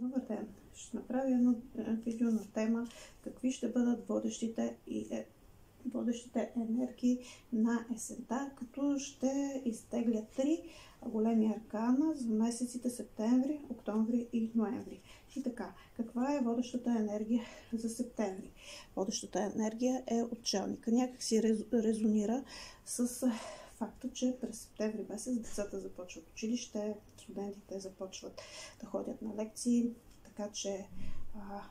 Добър ден! Ще направя едно видео на тема какви ще бъдат водещите енергии на есента, като ще изтегля 3 големи аркана за месеците септември, октомври и ноември. И така, каква е водещата енергия за септември? Водещата енергия е отшелника. Някак си резонира с факта, че през септември месец децата започват училище, студентите започват да ходят на лекции, така че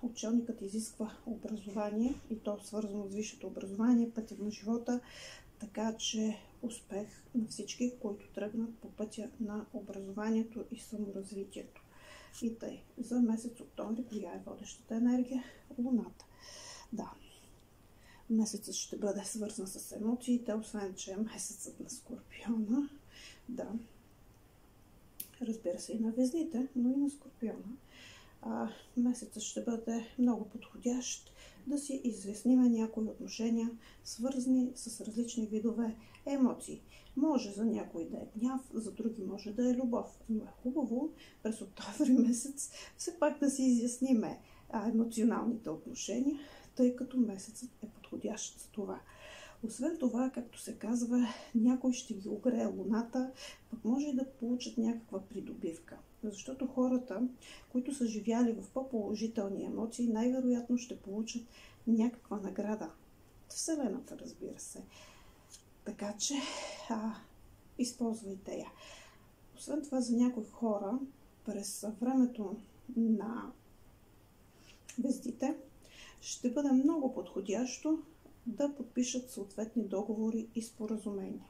отшелникът изисква образование и то свързано с висшето образование, пътя на живота, така че успех на всички, които тръгнат по пътя на образованието и саморазвитието. И тъй, за месец октомври, коя е водещата енергия? Луната. Да. Месецът ще бъде свързан с емоциите, освен че е месецът на Скорпиона. Да. Разбира се и на Везните, но и на Скорпиона. Месецът ще бъде много подходящ да си изясним някои отношения, свързани с различни видове емоции. Може за някой да е гняв, за други може да е любов. Но е хубаво през октомври месец все пак да си изясним емоционалните отношения, тъй като месецът е подходящ за това. Освен това, както се казва, някой ще ги огрее луната, пък може и да получат някаква придобивка. Защото хората, които са живяли в по-положителни емоции, най-вероятно ще получат някаква награда. Вселената, разбира се. Така че, използвайте я. Освен това, за някои хора, през времето на Вездите, ще бъде много подходящо да подпишат съответни договори и споразумения.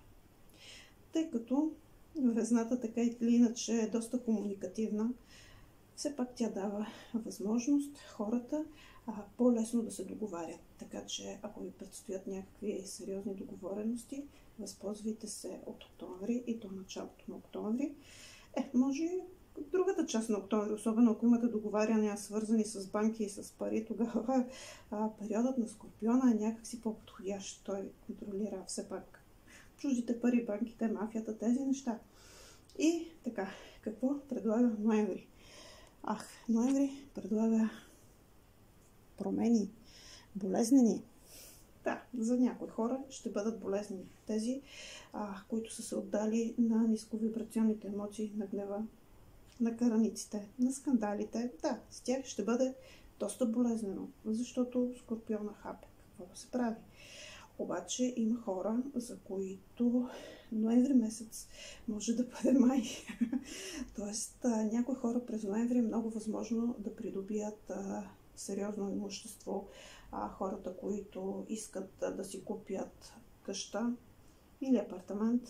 Тъй като Везната така или иначе е доста комуникативна, все пак тя дава възможност хората по-лесно да се договарят. Така че, ако ви предстоят някакви сериозни договорености, възползвайте се от октомври и до началото на октомври. Може и другата част на октомври, особено ако имате договаряния свързани с банки и с пари, тогава периодът на Скорпиона е някакси по-подходящ. Той контролира все пак чуждите пари, банките, мафията, тези неща. И така, какво предлага ноември? Ноември предлага промени, болезнени. Да, за някои хора ще бъдат болезнени. Тези, които са се отдали на нисковибрационните емоции, на гнева, на караниците, на скандалите. Да, с тях ще бъде доста болезнено, защото Скорпиона хапе. Какво да се прави? Обаче има хора, за които ноември месец може да бъде май. Тоест, някои хора през ноември е много възможно да придобият сериозно имущество. Хората, които искат да си купят къща или апартамент,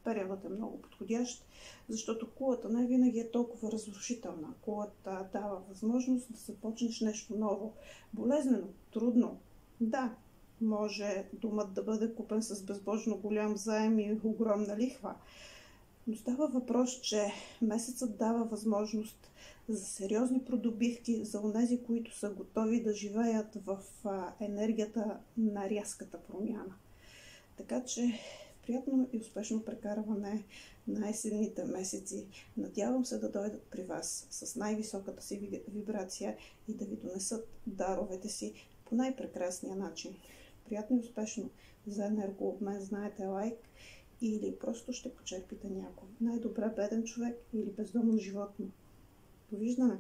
периодът е много подходящ, защото кулата не винаги е толкова разрушителна. Кулата дава възможност да започнеш нещо ново. Болезнено, трудно. Да, може домът да бъде купен с безбожно голям заем и огромна лихва. Но става въпрос, че месецът дава възможност за сериозни придобивки за онези, които са готови да живеят в енергията на рязката промяна. Така че приятно и успешно прекарване на есенните месеци. Надявам се да дойдат при вас с най-високата си вибрация и да ви донесат даровете си по най-прекрасния начин. Приятно и успешно! За енергообмен знаете лайк или просто ще почерпите някой. Най-добре беден човек или бездомно животно. Довиждане!